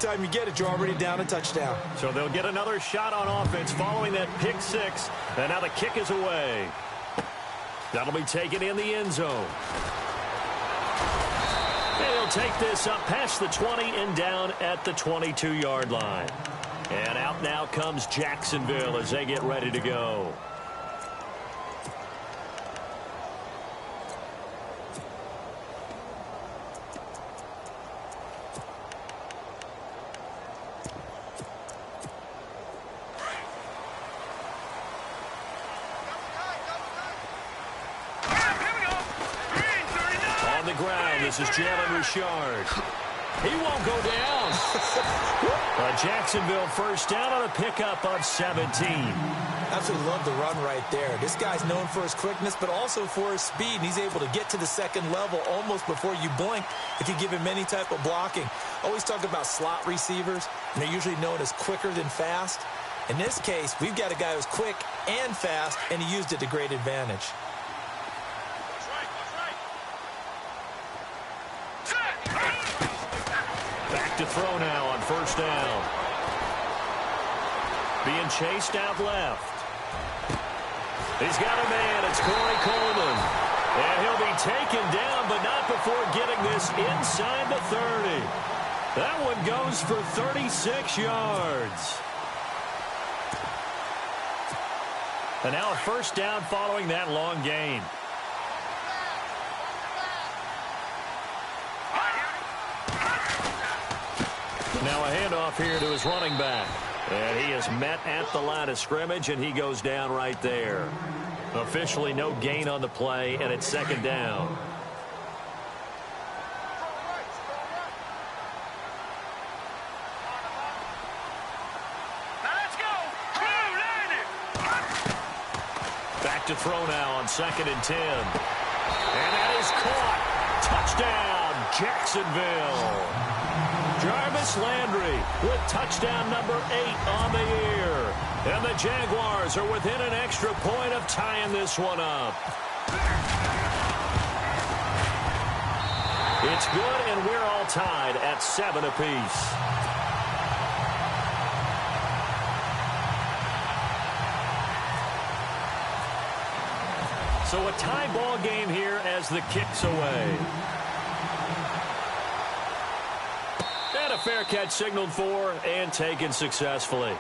time you get it, you're already down a touchdown. So they'll get another shot on offense following that pick six. And now the kick is away. That'll be taken in the end zone. And he'll take this up past the 20 and down at the 22-yard line. And out now comes Jacksonville as they get ready to go. This is Jalen Richard. He won't go down. A Jacksonville first down on a pickup of 17. Absolutely love the run right there. This guy's known for his quickness, but also for his speed. And he's able to get to the second level almost before you blink if you give him any type of blocking. Always talk about slot receivers, and they're usually known as quicker than fast. In this case, we've got a guy who's quick and fast, and he used it to great advantage. Back to throw now on first down. Being chased out left. He's got a man. It's Corey Coleman. And he'll be taken down, but not before getting this inside the 30. That one goes for 36 yards. And now a first down following that long gain. Now a handoff here to his running back. And he is met at the line of scrimmage, and he goes down right there. Officially no gain on the play, and it's second down. Back to throw now on 2nd and 10. And that is caught. Touchdown, Jacksonville. Jarvis Landry with touchdown number 8 on the year. And the Jaguars are within an extra point of tying this one up. It's good, and we're all tied at 7 apiece. So a tie ball game here as the kick's away. And a fair catch signaled for and taken successfully.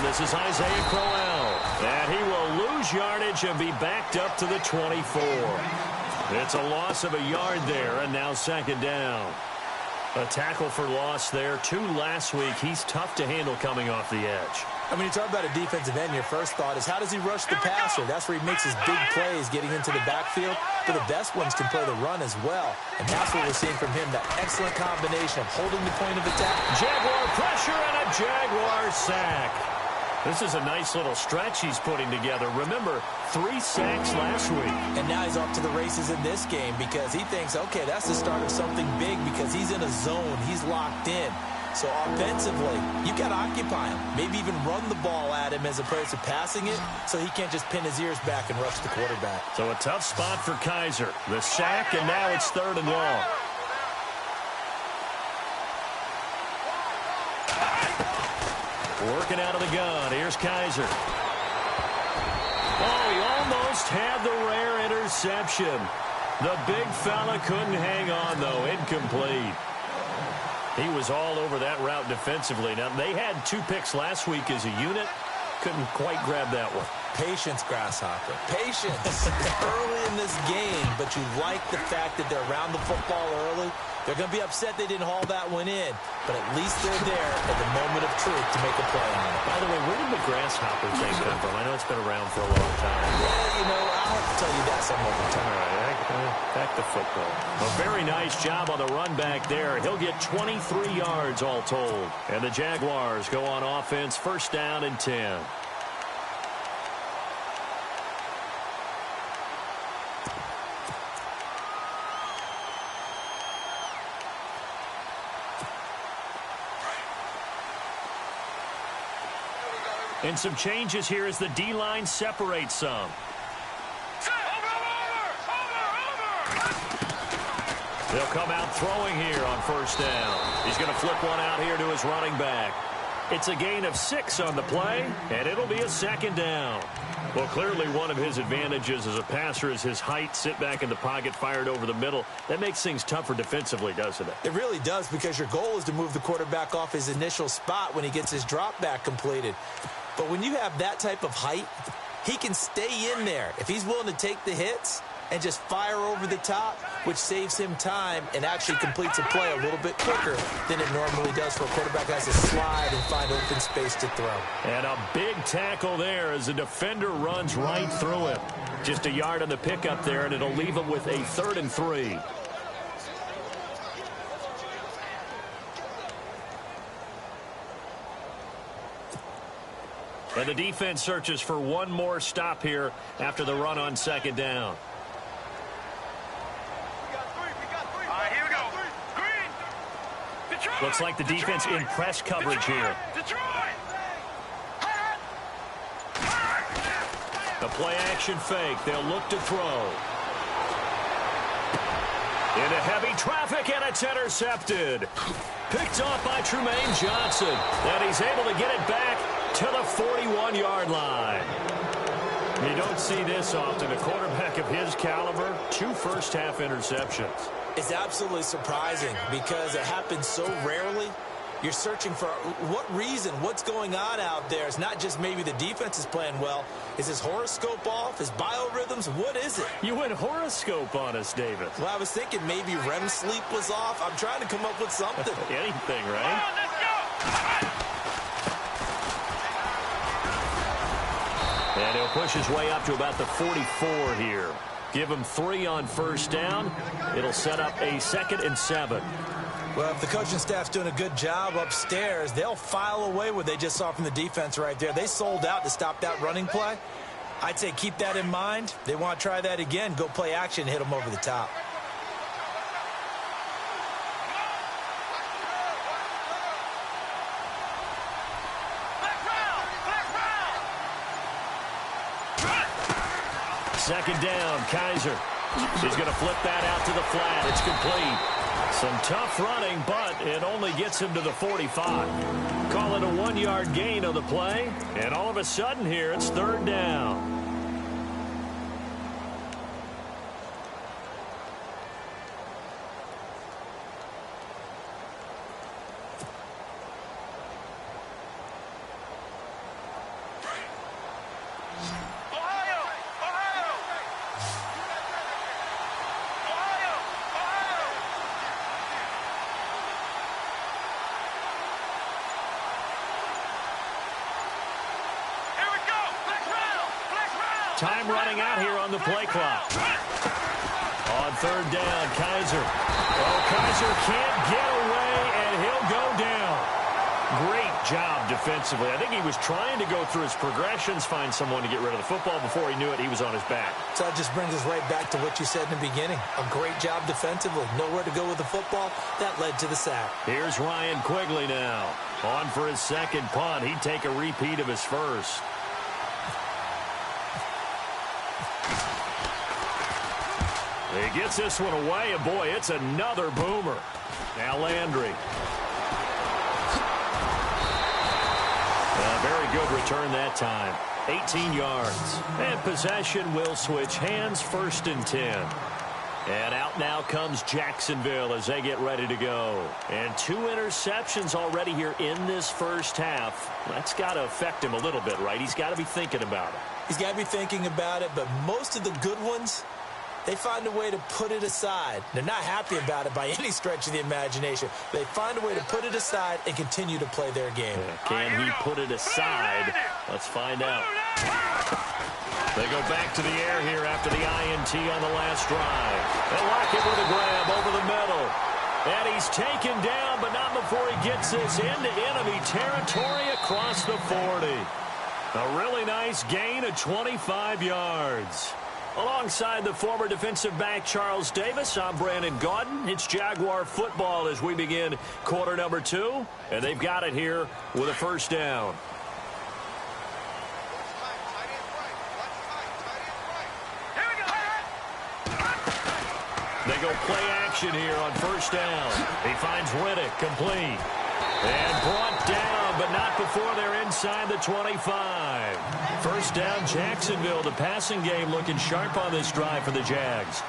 This is Isaiah Crowell, and he will lose yardage and be backed up to the 24. It's a loss of a yard there, and now second down. A tackle for loss there. 2 last week. He's tough to handle coming off the edge. I mean, you talk about a defensive end, your first thought is how does he rush the passer? That's where he makes his big plays getting into the backfield. But the best ones can play the run as well. And that's what we're seeing from him, that excellent combination of holding the point of attack. Jaguar pressure and a Jaguar sack. This is a nice little stretch he's putting together. Remember, 3 sacks last week. And now he's off to the races in this game because he thinks, okay, that's the start of something big because he's in a zone. He's locked in. So offensively, you got to occupy him. Maybe even run the ball at him as opposed to passing it so he can't just pin his ears back and rush the quarterback. So a tough spot for Kaiser. The sack, and now it's 3rd and long. Working out of the gun. Here's Kaiser. Oh, he almost had the rare interception. The big fella couldn't hang on, though. Incomplete. He was all over that route defensively. Now, they had 2 picks last week as a unit. Couldn't quite grab that one. Patience, Grasshopper. Patience. Early in this game, but you like the fact that they're around the football early. They're going to be upset they didn't haul that one in, but at least they're there at the moment of truth to make a play on it. By the way, where did the Grasshopper thing come from? I know it's been around for a long time. Yeah, you know, I'll have to tell you that some other time. All right, back to football. A very nice job on the run back there. He'll get 23 yards all told. And the Jaguars go on offense, 1st down and 10. And some changes here as the D-line separates some. They'll come out throwing here on first down. He's going to flip one out here to his running back. It's a gain of 6 on the play, and it'll be a second down. Well, clearly one of his advantages as a passer is his height, sit back in the pocket, fired over the middle. That makes things tougher defensively, doesn't it? It really does, because your goal is to move the quarterback off his initial spot when he gets his drop back completed. But when you have that type of height, he can stay in there. If he's willing to take the hits and just fire over the top, which saves him time and actually completes a play a little bit quicker than it normally does for a quarterback who has to slide and find open space to throw. And a big tackle there as the defender runs right through him. Just a yard on the pickup there, and it'll leave him with a 3rd and 3. And the defense searches for one more stop here after the run on second down. Looks like the defense in press coverage here. The play-action fake. They'll look to throw. Into heavy traffic, and it's intercepted. Picked off by Trumaine Johnson. And he's able to get it back to the 41-yard line. You don't see this often. A quarterback of his caliber, 2 first-half interceptions. It's absolutely surprising because it happens so rarely. You're searching for what reason, what's going on out there. It's not just maybe the defense is playing well. Is his horoscope off? His biorhythms? What is it? You went horoscope on us, David. Well, I was thinking maybe REM sleep was off. I'm trying to come up with something. Anything, right? And he'll push his way up to about the 44 here. Give him 3 on first down. It'll set up a 2nd and 7. Well, if the coaching staff's doing a good job upstairs, they'll file away what they just saw from the defense right there. They sold out to stop that running play. I'd say keep that in mind. They want to try that again. Go play action, hit them over the top. Second down, Kaiser. He's going to flip that out to the flat. It's complete. Some tough running, but it only gets him to the 45. Call it a 1-yard gain on the play, and all of a sudden here, it's 3rd down. Time running out here on the play clock. On 3rd down, Kaiser. Oh, Kaiser can't get away, and he'll go down. Great job defensively. I think he was trying to go through his progressions, find someone to get rid of the football. Before he knew it, he was on his back. So that just brings us right back to what you said in the beginning. A great job defensively. Nowhere to go with the football. That led to the sack. Here's Ryan Quigley now. On for his 2nd punt. He'd take a repeat of his first. He gets this one away, and boy, it's another boomer. Now Landry. A very good return that time. 18 yards. And possession will switch hands, 1st and 10. And out now comes Jacksonville as they get ready to go. And 2 interceptions already here in this first half. That's got to affect him a little bit, right? He's got to be thinking about it. He's got to be thinking about it, but most of the good ones, they find a way to put it aside. They're not happy about it by any stretch of the imagination. They find a way to put it aside and continue to play their game. Can he put it aside? Let's find out. They go back to the air here after the INT on the last drive. They'll lock it with a grab over the middle. And he's taken down, but not before he gets this into enemy territory across the 40. A really nice gain of 25 yards. Alongside the former defensive back Charles Davis, I'm Brandon Gaudin. It's Jaguar football as we begin quarter number 2. And they've got it here with a first down. They go play action here on first down. He finds Riddick complete. And brought down, but not before they're inside the 25. First down, Jacksonville. The passing game looking sharp on this drive for the Jags.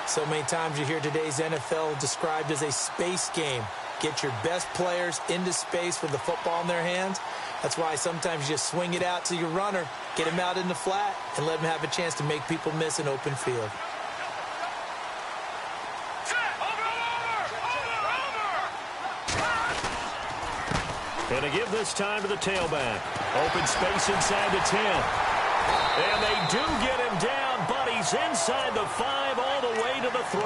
So many times you hear today's NFL described as a space game. Get your best players into space with the football in their hands. That's why sometimes you just swing it out to your runner, get him out in the flat, and let him have a chance to make people miss an open field. And to give this time to the tailback. Open space inside the 10. And they do get him down, but he's inside the 5 all the way to the 3.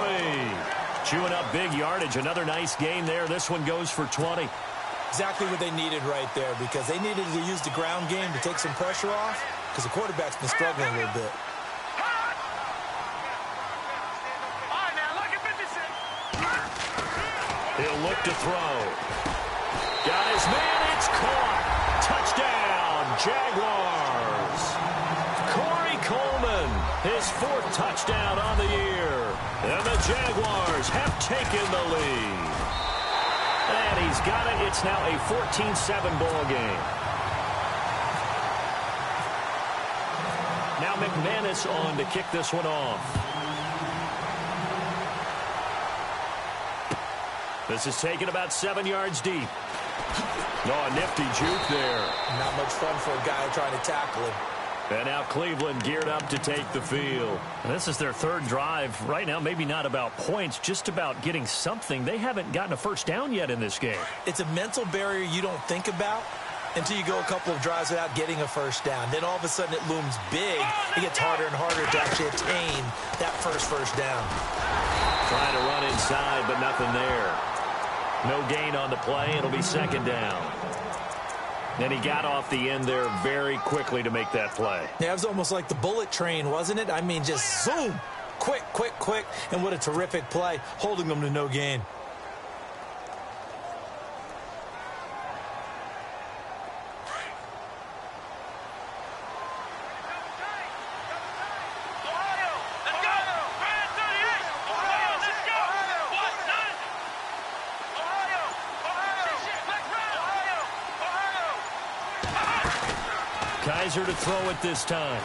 Chewing up big yardage. Another nice gain there. This one goes for 20. Exactly what they needed right there, because they needed to use the ground game to take some pressure off, because the quarterback's been struggling a little bit. He'll look to throw. Got his man, it's caught. Touchdown, Jaguars. Corey Coleman, his 4th touchdown on the year. And the Jaguars have taken the lead. And he's got it. It's now a 14-7 ball game. Now McManus on to kick this one off. This is taken about 7 yards deep. Oh, a nifty juke there. Not much fun for a guy trying to tackle him. And now Cleveland geared up to take the field. And this is their 3rd drive. Right now, maybe not about points, just about getting something. They haven't gotten a first down yet in this game. It's a mental barrier you don't think about until you go a couple of drives without getting a first down. Then all of a sudden it looms big. It gets harder and harder to actually attain that first down. Trying to run inside, but nothing there. No gain on the play. It'll be 2nd down. And he got off the end there very quickly to make that play. Yeah, it was almost like the bullet train, wasn't it? I mean, just zoom. Quick. And what a terrific play, holding them to no gain. Kaiser to throw it this time.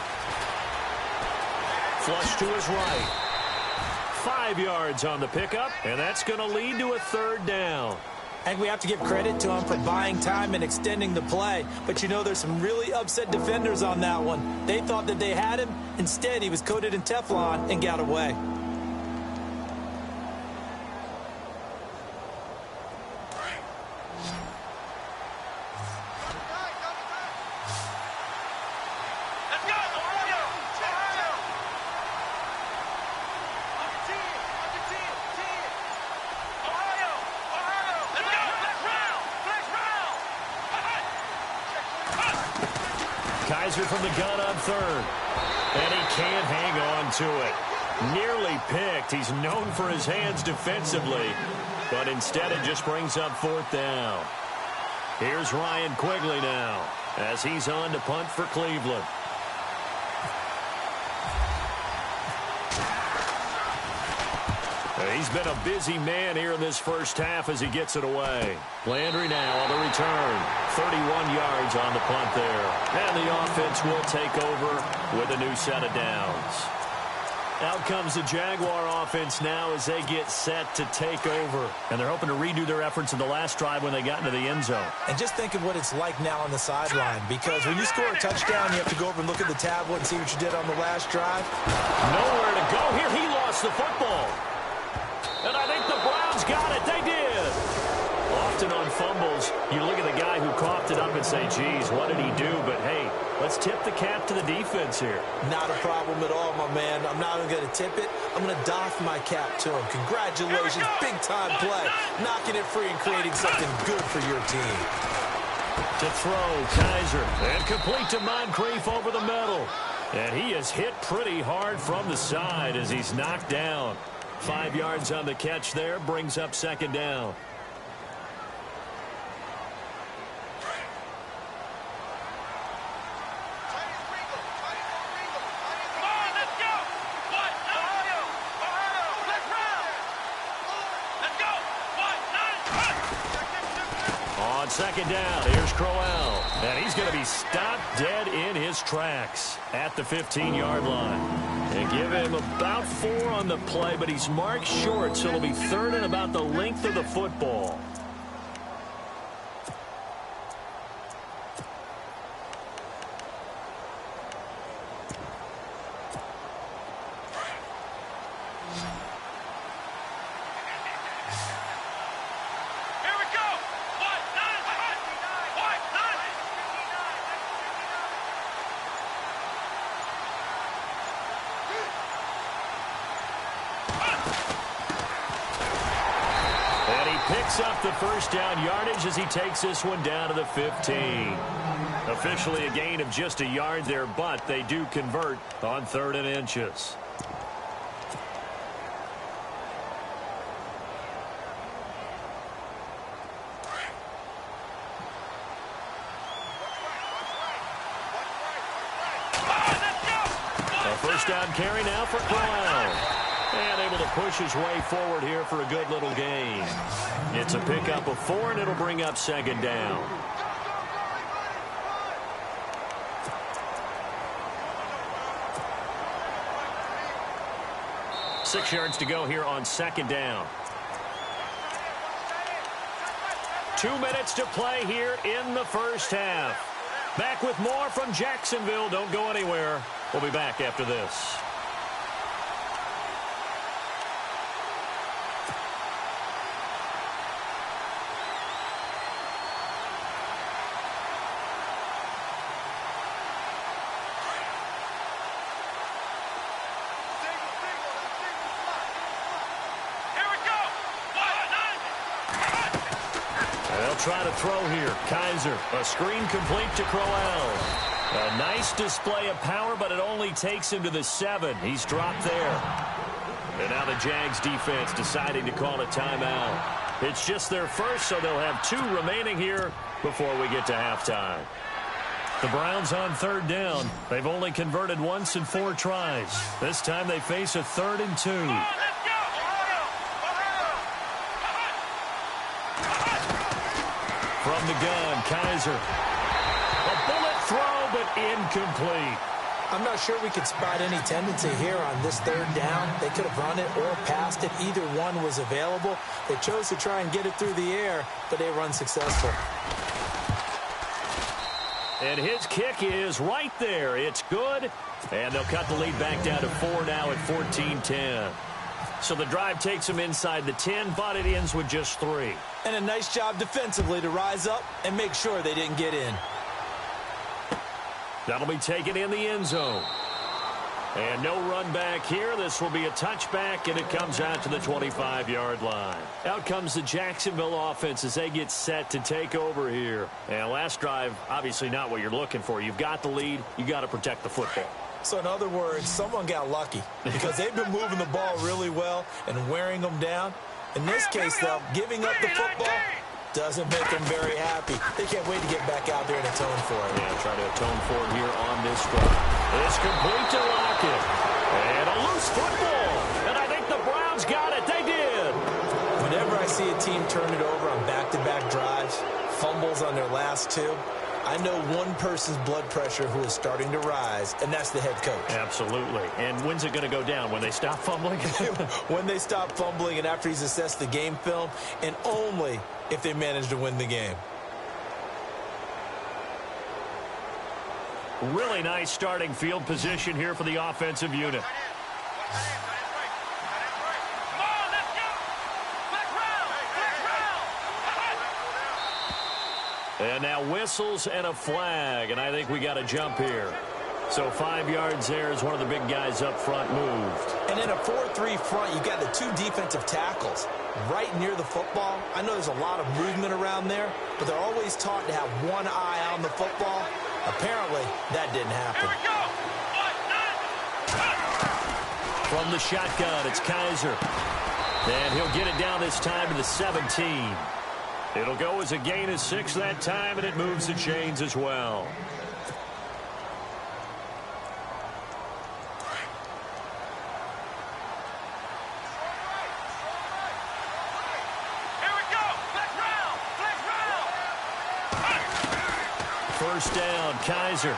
Flush to his right. 5 yards on the pickup, and that's going to lead to a 3rd down. I think we have to give credit to him for buying time and extending the play. But, you know, there's some really upset defenders on that one. They thought that they had him. Instead, he was coated in Teflon and got away. Kaiser from the gun on 3rd. And he can't hang on to it. Nearly picked. He's known for his hands defensively. But instead it just brings up 4th down. Here's Ryan Quigley now as he's on to punt for Cleveland. He's been a busy man here in this first half as he gets it away. Landry now on the return. 31 yards on the punt there. And the offense will take over with a new set of downs. Out comes the Jaguar offense now as they get set to take over. And they're hoping to redo their efforts in the last drive when they got into the end zone. And just think of what it's like now on the sideline, because when you score a touchdown, you have to go over and look at the tablet and see what you did on the last drive. Nowhere to go here. He lost the football. And I think the Browns got it. They did. Often on fumbles, you look at the guy who coughed it up and say, geez, what did he do? But, hey, let's tip the cap to the defense here. Not a problem at all, my man. I'm not even going to tip it. I'm going to doff my cap to him. Congratulations. Big-time play. Knocking it free and creating something good for your team. To throw, Kaiser. And complete to Moncrief over the middle. And he is hit pretty hard from the side as he's knocked down. 5 yards on the catch there, brings up 2nd down. second down. Here's Crowell. And he's going to be stopped dead in his tracks at the 15-yard line. They give him about 4 on the play, but he's marked short, so it'll be third and about the length of the football. Picks up the first down yardage as he takes this one down to the 15. Officially a gain of just a yard there, but they do convert on 3rd and inches. A first down carry now for Crowell. And able to push his way forward here for a good little gain. It's a pickup of 4, and it'll bring up second down. Six yards to go here on second down. 2 minutes to play here in the first half. Back with more from Jacksonville. Don't go anywhere. We'll be back after this. Try to throw here. Kaiser, a screen complete to Crowell. A nice display of power, but it only takes him to the 7. He's dropped there. And now the Jags defense deciding to call a timeout. It's just their first, so they'll have 2 remaining here before we get to halftime. The Browns on 3rd down. They've only converted once in 4 tries. This time they face a 3rd and 2. From the gun, Kaiser. A bullet throw, but incomplete. I'm not sure we could spot any tendency here on this 3rd down. They could have run it or passed it. Either one was available. They chose to try and get it through the air, but they were unsuccessful. And his kick is right there. It's good. And they'll cut the lead back down to 4 now at 14-10. So the drive takes them inside the 10, but it ends with just 3. And a nice job defensively to rise up and make sure they didn't get in. That'll be taken in the end zone. And no run back here. This will be a touchback, and it comes out to the 25-yard line. Out comes the Jacksonville offense as they get set to take over here. And last drive, obviously not what you're looking for. You've got the lead. You got to protect the football. So in other words, someone got lucky because they've been moving the ball really well and wearing them down. In this case, though, giving up the football doesn't make them very happy. They can't wait to get back out there and atone for it. Yeah, try to atone for it here on this drive. It's complete to Lockett. And a loose football. And I think the Browns got it. They did. Whenever I see a team turn it over on back-to-back drives, fumbles on their last 2, I know one person's blood pressure who is starting to rise, and that's the head coach. Absolutely. And when's it going to go down? When they stop fumbling? When they stop fumbling and after he's assessed the game film, and only if they manage to win the game. Really nice starting field position here for the offensive unit. And now whistles and a flag, and I think we got a jump here. So 5 yards there as one of the big guys up front moved. And in a 4-3 front, you've got the 2 defensive tackles right near the football. I know there's a lot of movement around there, but they're always taught to have one eye on the football. Apparently, that didn't happen. From the shotgun, it's Kaiser. And he'll get it down this time to the 17. It'll go as a gain of 6 that time, and it moves the chains as well. first down. Kaiser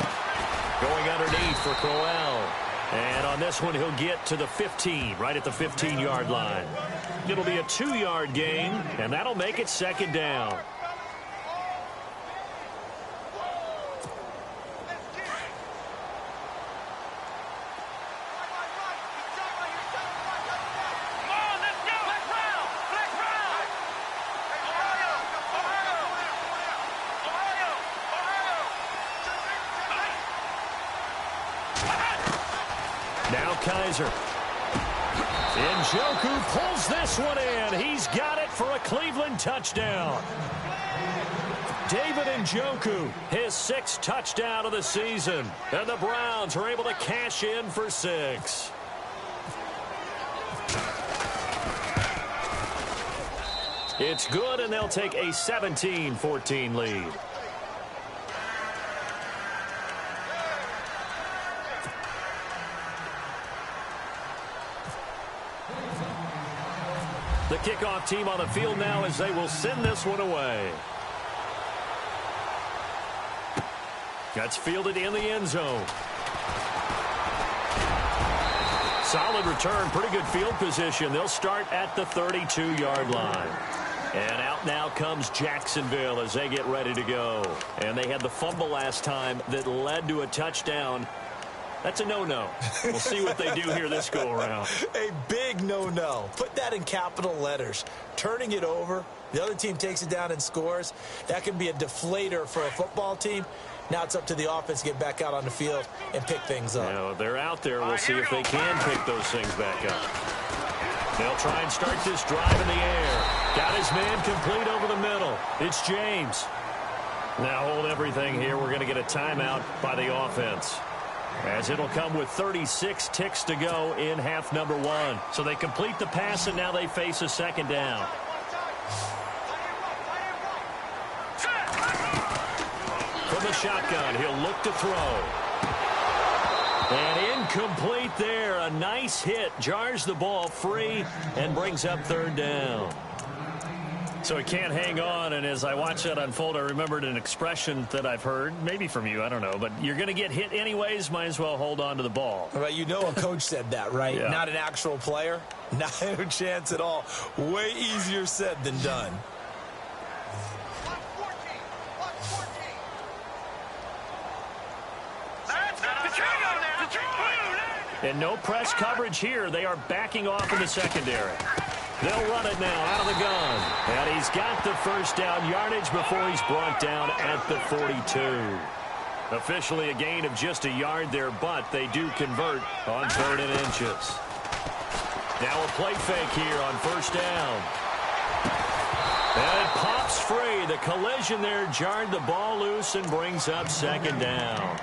going underneath for Crowell. And on this one, he'll get to the 15, right at the 15-yard line. It'll be a 2-yard gain, and that'll make it second down. Now Kaiser. Njoku pulls this one in. He's got it for a Cleveland touchdown. David Njoku, his 6th touchdown of the season. And the Browns are able to cash in for 6. It's good, and they'll take a 17-14 lead. The kickoff team on the field now as they will send this one away. That's fielded in the end zone. Solid return, pretty good field position. They'll start at the 32-yard line. And out now comes Jacksonville as they get ready to go. And they had the fumble last time that led to a touchdown. That's a no-no. We'll see what they do here this go-around. A big no-no. Put that in capital letters. Turning it over, the other team takes it down and scores. That can be a deflator for a football team. Now it's up to the offense to get back out on the field and pick things up. Now, they're out there. We'll see if they can pick those things back up. They'll try and start this drive in the air. Got his man complete over the middle. It's James. Now hold everything here. We're going to get a timeout by the offense, as it'll come with 36 ticks to go in half number 1. So they complete the pass, and now they face a second down. From the shotgun, he'll look to throw. And incomplete there. A nice hit. Jars the ball free and brings up third down. So he can't hang on, and as I watch that unfold, I remembered an expression that I've heard, maybe from you, I don't know, but you're going to get hit anyways, might as well hold on to the ball. Right, you know a coach said that, right? Yeah. Not an actual player. Not a chance at all. Way easier said than done. And no press coverage here. They are backing off in the secondary. They'll run it now out of the gun. And he's got the first down yardage before he's brought down at the 42. Officially a gain of just a yard there, but they do convert on 3rd and inches. Now a play fake here on first down. And it pops free. The collision there jarred the ball loose and brings up second down.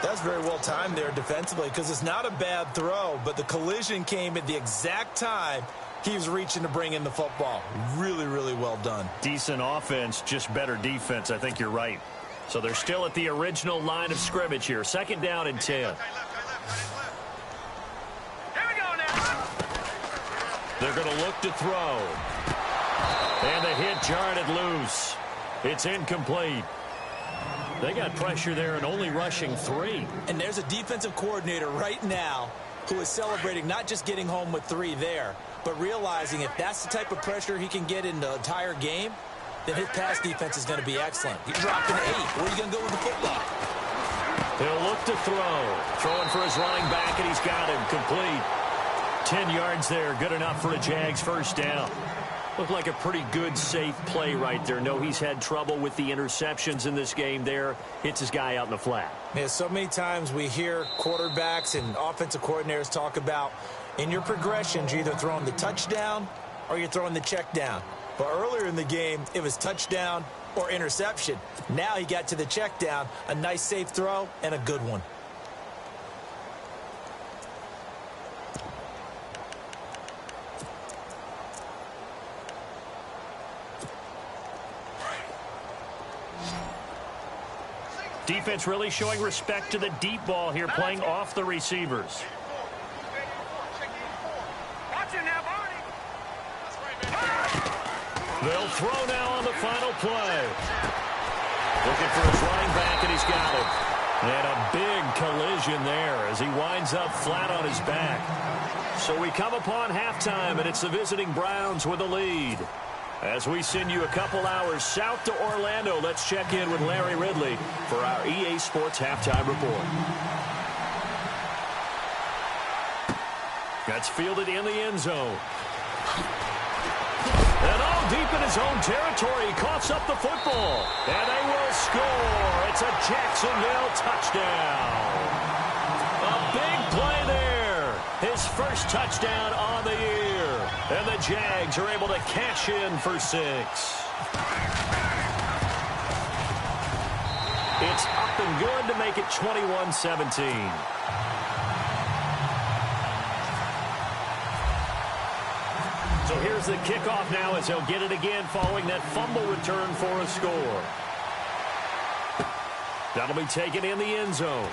That's very well timed there defensively, because it's not a bad throw, but the collision came at the exact time he was reaching to bring in the football. Really, really well done. Decent offense, just better defense. I think you're right. So they're still at the original line of scrimmage here. Second down and 10. Here we go now. They're going to look to throw. And the hit jarred it loose. It's incomplete. They got pressure there and only rushing 3. And there's a defensive coordinator right now who is celebrating not just getting home with 3 there, but realizing if that's the type of pressure he can get in the entire game, then his pass defense is going to be excellent. He dropped an 8. Where are you going to go with the football? He'll look to throw. Throwing for his running back, and he's got him complete. 10 yards there, good enough for a Jags first down. Looked like a pretty good, safe play right there. No, he's had trouble with the interceptions in this game there. Hits his guy out in the flat. Yeah, so many times we hear quarterbacks and offensive coordinators talk about in your progressions, you're either throwing the touchdown or you're throwing the check down. But earlier in the game, it was touchdown or interception. Now he got to the check down, a nice safe throw, and a good one. Defense really showing respect to the deep ball here, playing off the receivers. They'll throw now on the final play. Looking for his running back, and he's got him. And a big collision there as he winds up flat on his back. So we come upon halftime, and it's the visiting Browns with the lead. As we send you a couple hours south to Orlando, let's check in with Larry Ridley for our EA Sports Halftime Report. That's fielded in the end zone. And all deep in his own territory, he coughs up the football. And they will score. It's a Jacksonville touchdown. A big play there. His first touchdown on the year. And the Jags are able to cash in for 6. It's up and good to make it 21-17. So here's the kickoff now as he'll get it again following that fumble return for a score. That'll be taken in the end zone.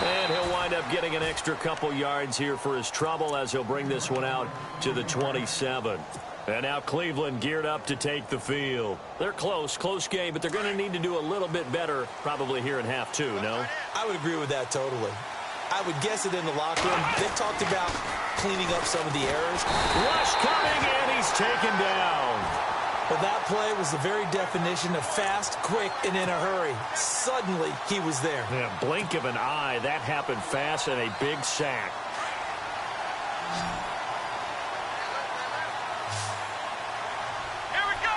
And he'll wind up getting an extra couple yards here for his trouble as he'll bring this one out to the 27. And now Cleveland geared up to take the field. They're close game, but they're going to need to do a little bit better probably here in half 2, no? I would agree with that totally. I would guess it in the locker room. They talked about cleaning up some of the errors. Rush coming, and he's taken down. But that play was the very definition of fast, quick, and in a hurry. Suddenly, he was there. Yeah, blink of an eye. That happened fast and a big sack. Here we go.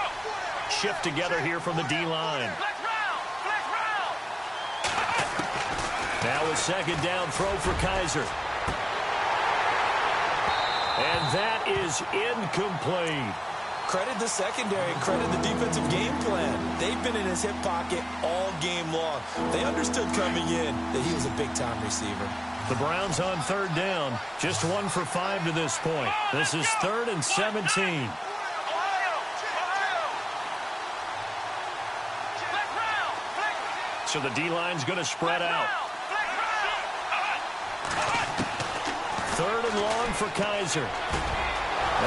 Shift together here from the D-line. Now a second down throw for Kaiser. And that is incomplete. Credit the secondary and credit the defensive game plan. They've been in his hip pocket all game long. They understood coming in that he was a big-time receiver. The Browns on third down. Just 1 for 5 to this point. This is 3rd and 17. So the D-line's going to spread out. 3rd and long for Kaiser.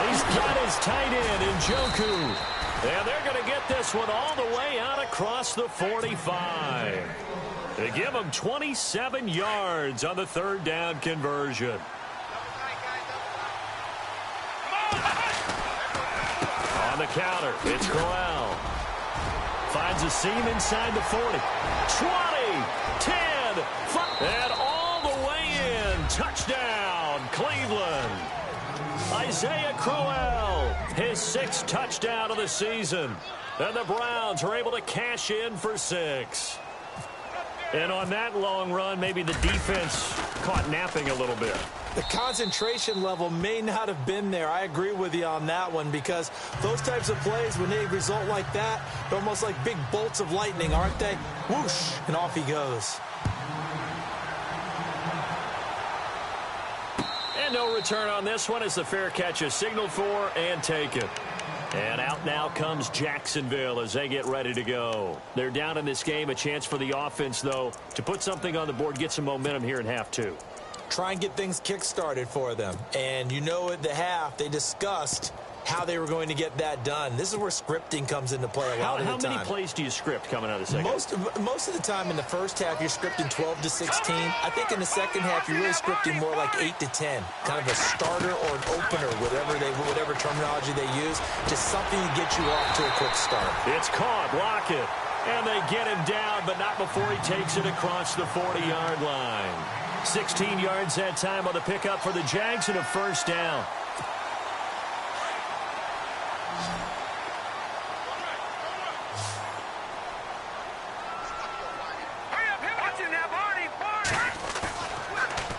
He's got his tight end in Njoku. And they're going to get this one all the way out across the 45. They give him 27 yards on the 3rd down conversion. On the counter, it's Corral. Finds a seam inside the 40. 20, 10, 5, and all the way in. Touchdown, Cleveland. Isaiah Crowell, his 6th touchdown of the season. And the Browns are able to cash in for 6. And on that long run, maybe the defense caught napping a little bit. The concentration level may not have been there. I agree with you on that one because those types of plays, when they result like that, they're almost like big bolts of lightning, aren't they? Whoosh, and off he goes. And no return on this one as the fair catch is signaled for and taken. And out now comes Jacksonville as they get ready to go. They're down in this game. A chance for the offense, though, to put something on the board, get some momentum here in half 2. Try and get things kick-started for them. And you know at the half, they discussed how they were going to get that done. This is where scripting comes into play a lot of the time. How many plays do you script coming out of the second? Most of the time in the first half, you're scripting 12 to 16. I think in the second half, you're really scripting more like 8 to 10. Kind of a starter or an opener, whatever terminology they use. Just something to get you off to a quick start. It's caught. Lockett. And they get him down, but not before he takes it across the 40-yard line. 16 yards that time on the pickup for the Jags and a first down.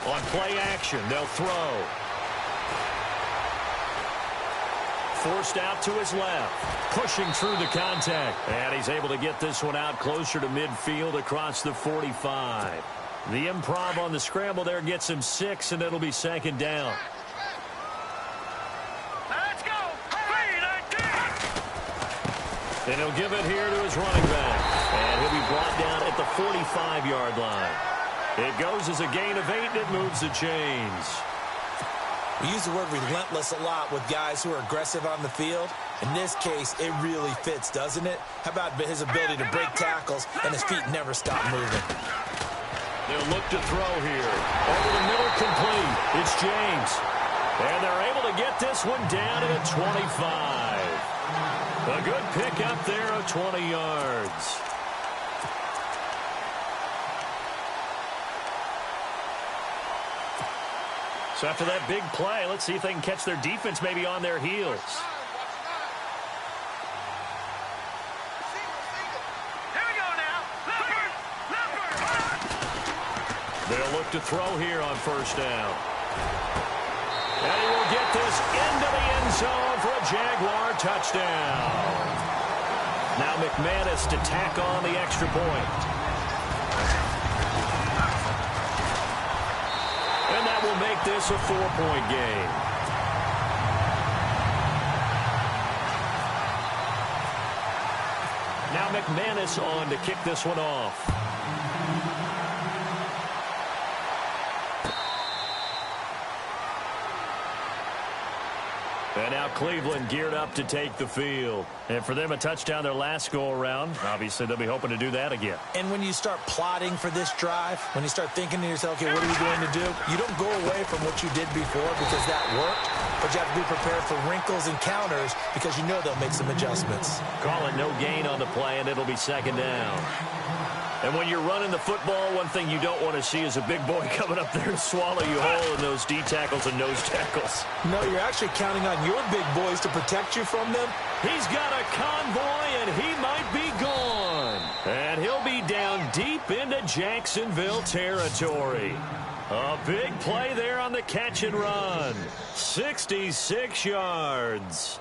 On play action, they'll throw. Forced out to his left. Pushing through the contact. And he's able to get this one out closer to midfield across the 45. The improv on the scramble there gets him 6, and it'll be second down. Let's go. And he'll give it here to his running back. And he'll be brought down at the 45-yard line. It goes as a gain of 8, and it moves the chains. We use the word relentless a lot with guys who are aggressive on the field. In this case, it really fits, doesn't it? How about his ability to break tackles and his feet never stop moving? They'll look to throw here. Over the middle, complete. It's James. And they're able to get this one down to the 25. A good pickup there of 20 yards. So after that big play, let's see if they can catch their defense maybe on their heels. Here we go now. Leopard! They'll look to throw here on first down. And he will get this into the end zone for a Jaguar touchdown. Now McManus to tack on the extra point. And that will make this a 4-point game. Now McManus on to kick this one off. And now Cleveland geared up to take the field. And for them, a touchdown their last go-around. Obviously, they'll be hoping to do that again. And when you start plotting for this drive, when you start thinking to yourself, okay, what are we going to do? You don't go away from what you did before because that worked, but you have to be prepared for wrinkles and counters because you know they'll make some adjustments. Call it no gain on the play, and it'll be second down. And when you're running the football, one thing you don't want to see is a big boy coming up there to swallow you whole in those D tackles and nose tackles. No, you're actually counting on your big boys to protect you from them. He's got a convoy, and he might be gone. And he'll be down deep into Jacksonville territory. A big play there on the catch and run. 66 yards.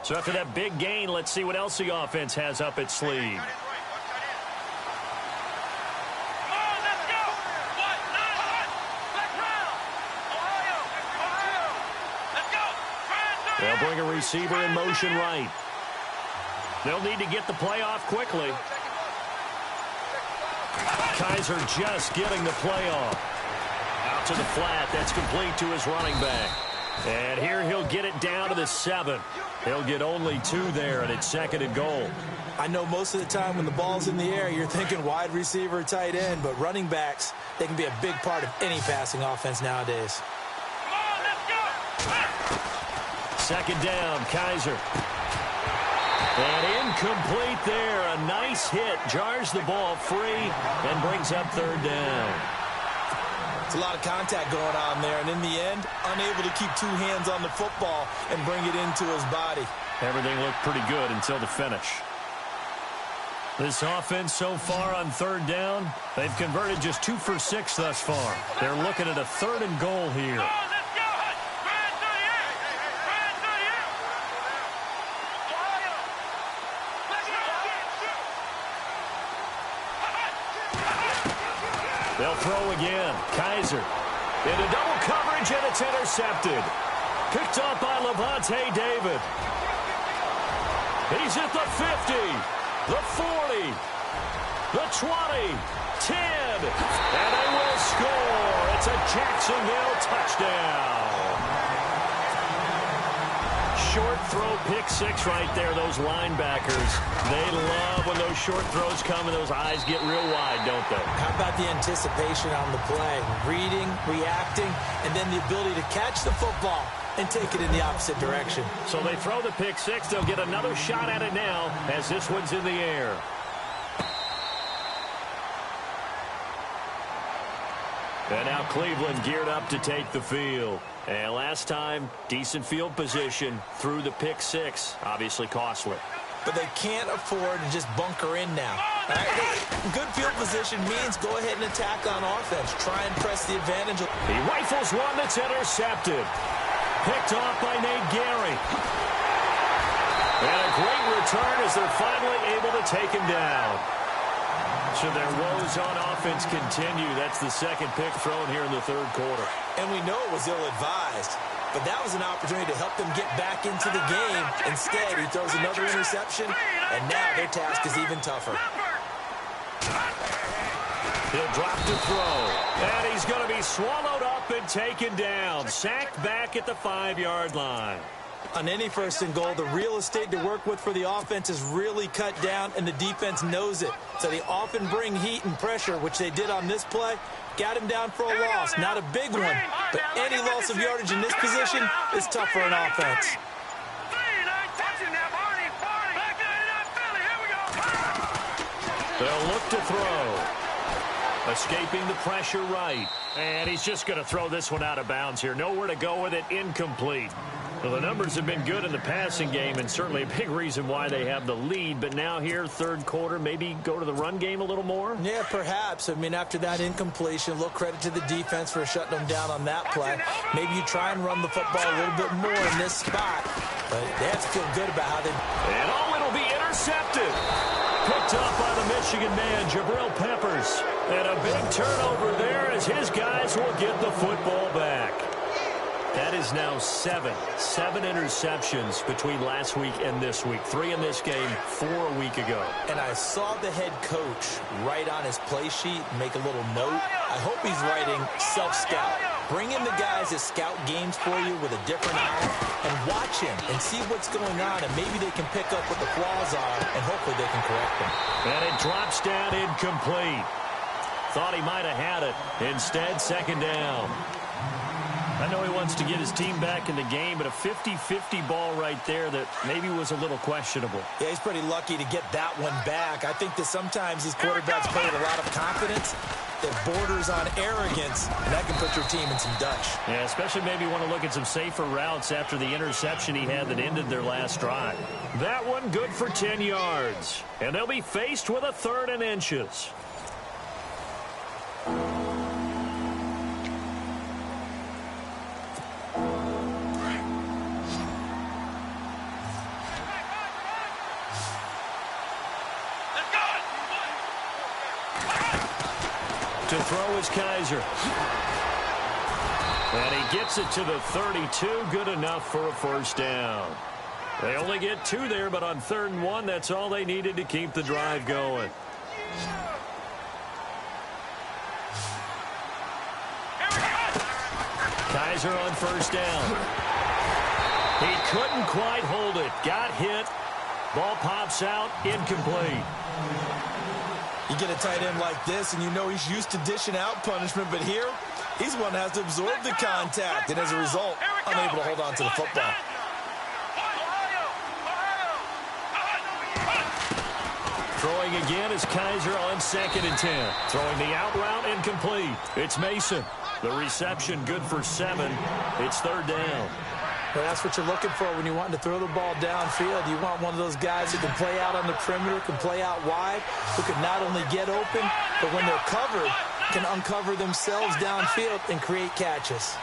So after that big gain, let's see what else the offense has up its sleeve. They'll bring a receiver in motion right. They'll need to get the play off quickly. Kaiser just getting the play off. Out to the flat. That's complete to his running back. And here he'll get it down to the 7. He'll get only 2 there, and it's second and goal. I know most of the time when the ball's in the air, you're thinking wide receiver, tight end, but running backs, they can be a big part of any passing offense nowadays. Second down, Kaiser. And incomplete there. A nice hit. Jars the ball free and brings up third down. It's a lot of contact going on there, and in the end, unable to keep 2 hands on the football and bring it into his body. Everything looked pretty good until the finish. This offense so far on third down, they've converted just 2 for 6 thus far. They're looking at a third and goal here. They'll throw again. Kaiser into double coverage, and it's intercepted. Picked up by Levante David. He's at the 50, the 40, the 20, 10, and they will score. It's a Jacksonville touchdown. Short throw, pick 6 right there. Those linebackers, they love when those short throws come and those eyes get real wide, don't they? How about the anticipation on the play? Reading, reacting, and then the ability to catch the football and take it in the opposite direction. So they throw the pick 6. They'll get another shot at it now as this one's in the air. And now Cleveland geared up to take the field. And last time, decent field position through the pick 6. Obviously costly. But they can't afford to just bunker in now. Right? Good field position means go ahead and attack on offense. Try and press the advantage. He rifles one that's intercepted. Picked off by Nate Gary. And a great return as they're finally able to take him down. So their woes on offense continue. That's the second pick thrown here in the third quarter. And we know it was ill-advised, but that was an opportunity to help them get back into the game. Instead, he throws another interception, and now their task is even tougher. He'll drop to throw. And he's going to be swallowed up and taken down. Sacked back at the 5-yard line. On any first and goal, the real estate to work with for the offense is really cut down, and the defense knows it. So they often bring heat and pressure, which they did on this play. Got him down for a loss. Not a big one, but any loss of yardage in this position is tough for an offense. They'll look to throw. Escaping the pressure right. And he's just going to throw this one out of bounds here. Nowhere to go with it. Incomplete. Well, the numbers have been good in the passing game, and certainly a big reason why they have the lead. But now here, third quarter, maybe go to the run game a little more? Yeah, perhaps. I mean, after that incompletion, a little credit to the defense for shutting them down on that play. Maybe you try and run the football a little bit more in this spot. But they have to feel good about how they... And it'll be intercepted. Picked up by the Michigan man, Jabril Peppers. And a big turnover there as his guys will get the football back. That is now seven interceptions between last week and this week. 3 in this game, 4 a week ago. And I saw the head coach write on his play sheet, make a little note. I hope he's writing self-scout. Bring in the guys that scout games for you with a different eye and watch him and see what's going on, and maybe they can pick up what the flaws are, and hopefully they can correct them. And it drops down incomplete. Thought he might have had it. Instead, second down. I know he wants to get his team back in the game, but a 50-50 ball right there that maybe was a little questionable. Yeah, he's pretty lucky to get that one back. I think that sometimes these quarterbacks play with a lot of confidence that borders on arrogance, and that can put your team in some dutch. Yeah, especially maybe want to look at some safer routes after the interception he had that ended their last drive. That one good for 10 yards. And they'll be faced with a 3rd and inches. To throw is Kaiser. And he gets it to the 32. Good enough for a first down. They only get 2 there, but on 3rd and 1, that's all they needed to keep the drive going. Kaiser on first down. He couldn't quite hold it. Got hit. Ball pops out. Incomplete. You get a tight end like this, and you know he's used to dishing out punishment, but here, he's the one that has to absorb the contact, and as a result, unable to hold on to the football. Throwing again is Kaiser on 2nd and 10. Throwing the out route, incomplete. It's Mason. The reception good for 7. It's 3rd down. Well, that's what you're looking for when you're wanting to throw the ball downfield. You want one of those guys who can play out on the perimeter, can play out wide, who can not only get open, but when they're covered, can uncover themselves downfield and create catches.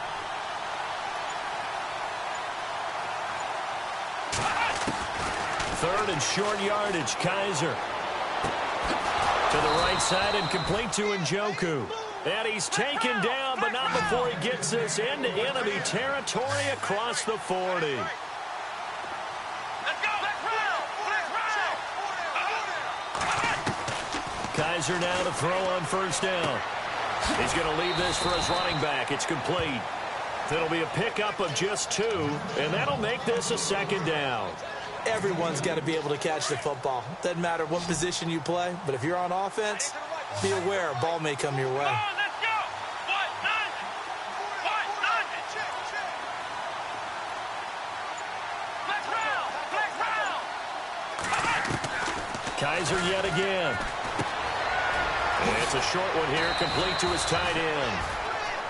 Third and short yardage, Kaiser. To the right side and complete to Njoku. And he's taken down, but not before he gets this into enemy territory across the 40. Let's go! Kaiser now to throw on first down. He's going to leave this for his running back. It's complete. It'll be a pickup of just 2, and that'll make this a 2nd down. Everyone's got to be able to catch the football. Doesn't matter what position you play, but if you're on offense, be aware a ball may come your way. Kaiser yet again. And it's a short one here, complete to his tight end.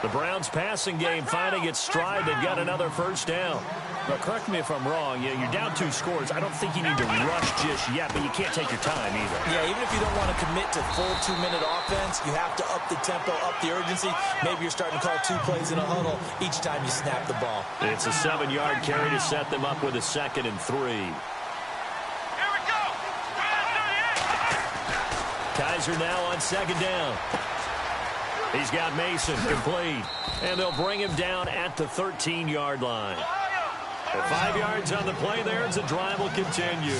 The Browns passing game finding its stride. They've got another first down. But correct me if I'm wrong. You're down 2 scores. I don't think you need to rush just yet, but you can't take your time either. Yeah, even if you don't want to commit to full 2-minute offense, you have to up the tempo, up the urgency. Maybe you're starting to call 2 plays in a huddle each time you snap the ball. It's a 7-yard carry to set them up with a 2nd and 3. Kaiser now on 2nd down. He's got Mason complete. And they'll bring him down at the 13-yard line. At 5 yards on the play there as the drive will continue.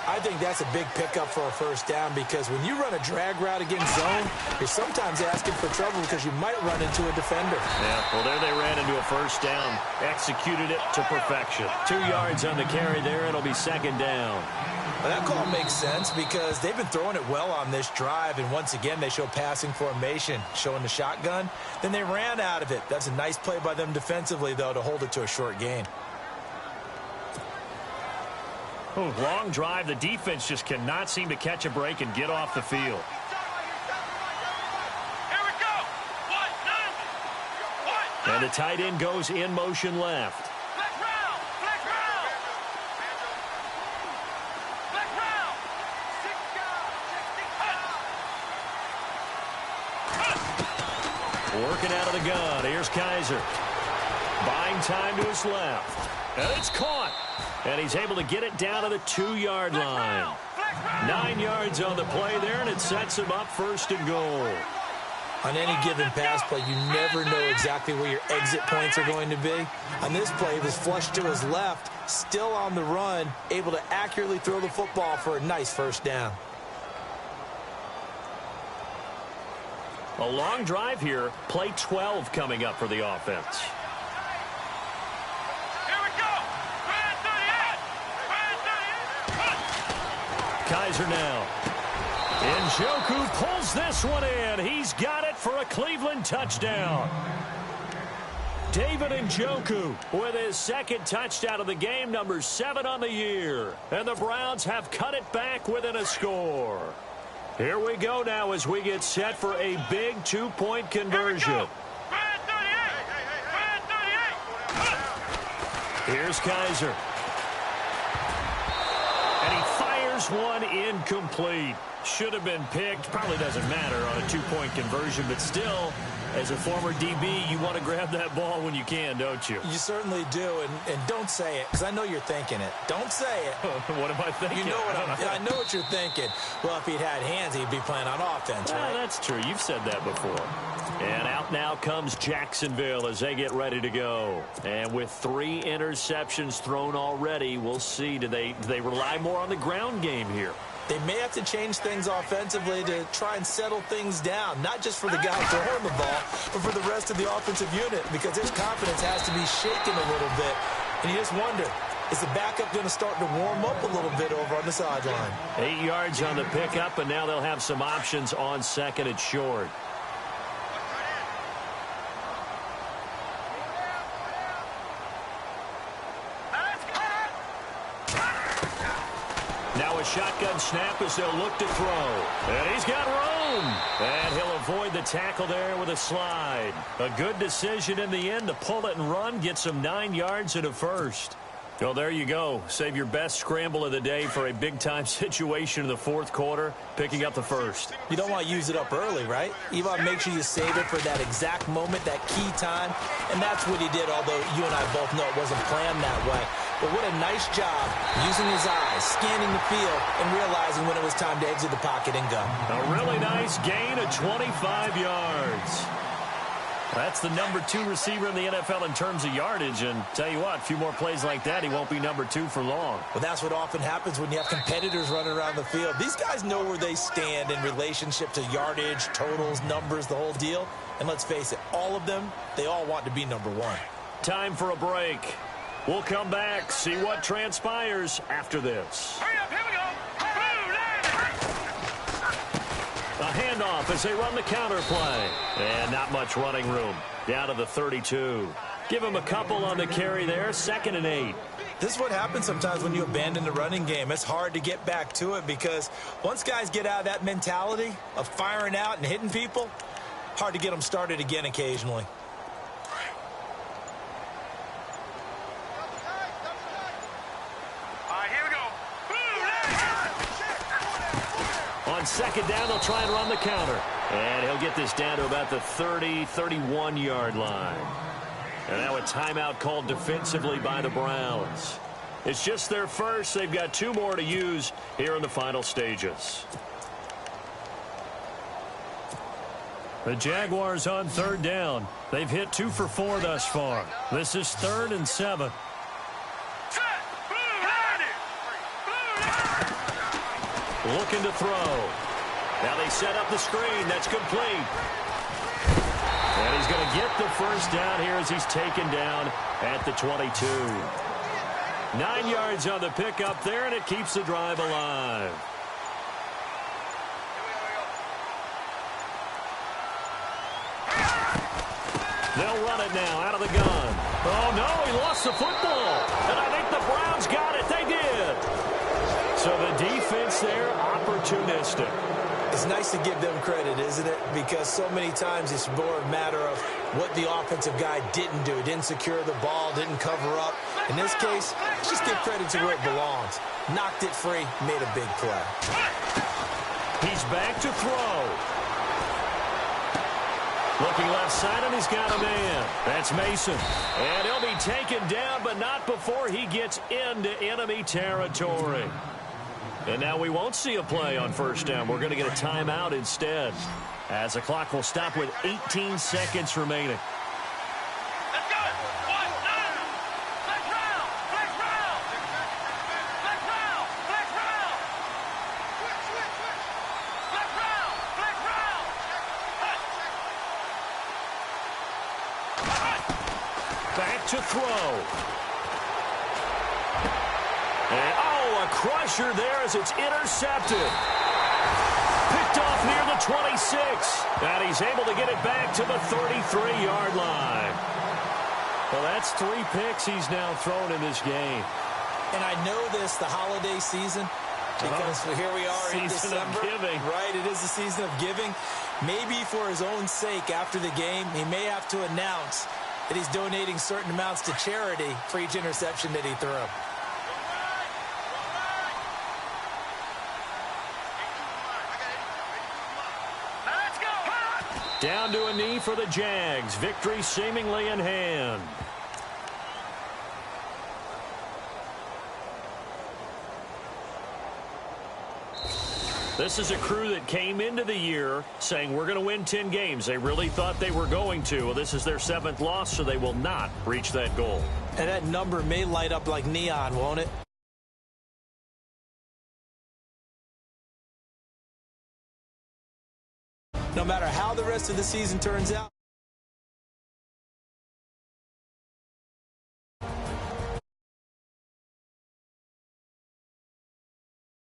I think that's a big pickup for a first down because when you run a drag route against zone, you're sometimes asking for trouble because you might run into a defender. Yeah, well, there they ran into a first down. Executed it to perfection. 2 yards on the carry there. It'll be second down. Well, that call makes sense because they've been throwing it well on this drive, and once again, they show passing formation, showing the shotgun. Then they ran out of it. That's a nice play by them defensively, though, to hold it to a short gain. Oh, long drive. The defense just cannot seem to catch a break and get off the field. Here we go. One, And the tight end goes in motion left. flex round, flex round. Flex round. 6 down, 60 Working out of the gun. Here's Kaiser. Buying time to his left. And it's caught. And he's able to get it down to the 2-yard line. 9 yards on the play there, and it sets him up first and goal. On any given pass play, you never know exactly where your exit points are going to be. On this play, he was flushed to his left, still on the run, able to accurately throw the football for a nice first down. A long drive here. Play 12 coming up for the offense. Kaiser now. Njoku pulls this one in. He's got it for a Cleveland touchdown. David Njoku with his second touchdown of the game, number 7 on the year. And the Browns have cut it back within a score. Here we go now as we get set for a big 2-point conversion. Here's Kaiser. And he fires one incomplete. Should have been picked. Probably doesn't matter on a 2-point conversion, but still, as a former DB, you want to grab that ball when you can, don't you? You certainly do, and don't say it, because I know you're thinking it. Don't say it. What am I thinking? You know what I know what you're thinking. Well, if he'd had hands, he'd be playing on offense, right? That's true. You've said that before. And out now comes Jacksonville as they get ready to go. And with 3 interceptions thrown already, we'll see. Do they rely more on the ground game here? They may have to change things offensively to try and settle things down, not just for the guy throwing the ball, but for the rest of the offensive unit, because his confidence has to be shaken a little bit. And you just wonder, is the backup going to start to warm up a little bit over on the sideline? 8 yards on the pickup, and now they'll have some options on second and short. Now a shotgun snap as they'll look to throw. And he's got room. And he'll avoid the tackle there with a slide. A good decision in the end to pull it and run. Get some 9 yards and a first. Well, there you go. Save your best scramble of the day for a big-time situation in the fourth quarter, picking up the first. You don't want to use it up early, right? You want to make sure you save it for that exact moment, that key time. And that's what he did, although you and I both know it wasn't planned that way. But what a nice job using his eyes, scanning the field, and realizing when it was time to exit the pocket and go. A really nice gain of 25 yards. That's the number 2 receiver in the NFL in terms of yardage. And tell you what, a few more plays like that, he won't be number 2 for long. Well, that's what often happens when you have competitors running around the field. These guys know where they stand in relationship to yardage, totals, numbers, the whole deal. And let's face it, all of them, they all want to be number 1. Time for a break. We'll come back, see what transpires after this. Hurry up, here we go. A handoff as they run the counter play. And not much running room. Down to the 32. Give him a couple on the carry there. 2nd and 8. This is what happens sometimes when you abandon the running game. It's hard to get back to it because once guys get out of that mentality of firing out and hitting people, hard to get them started again occasionally. On 2nd down, they'll try and run the counter. And he'll get this down to about the 31-yard line. And now a timeout called defensively by the Browns. It's just their first. They've got 2 more to use here in the final stages. The Jaguars on 3rd down. They've hit 2 for 4 thus far. This is 3rd and 7. Looking to throw. Now they set up the screen. That's complete. And he's going to get the first down here as he's taken down at the 22. 9 yards on the pickup there, and it keeps the drive alive. They'll run it now out of the gun. Oh, no, he lost the football. And I think the Browns got it. They did. So the defense there, opportunistic. It's nice to give them credit, isn't it? Because so many times it's more a matter of what the offensive guy didn't do. Didn't secure the ball, didn't cover up. In this case, let's just give credit to where it belongs. Knocked it free, made a big play. He's back to throw. Looking left side, and he's got a man. That's Mason. And he'll be taken down, but not before he gets into enemy territory. And now we won't see a play on first down. We're going to get a timeout instead, as the clock will stop with 18 seconds remaining. Let's go. 1, 9. Flex round. Flex round. Flex round. Flex round. Flex round. Flex round. Back to throw. And, oh, a crusher there as it's intercepted. Picked off near the 26. And he's able to get it back to the 33-yard line. Well, that's 3 picks he's now thrown in this game. And I know this, the holiday season, because here we are in Season December. of giving. Right, it is the season of giving. Maybe for his own sake after the game, he may have to announce that he's donating certain amounts to charity for each interception that he threw. Let's go. Down to a knee for the Jags. Victory seemingly in hand. This is a crew that came into the year saying we're going to win 10 games. They really thought they were going to. Well, this is their 7th loss, so they will not reach that goal. And that number may light up like neon, won't it? No matter how the rest of the season turns out.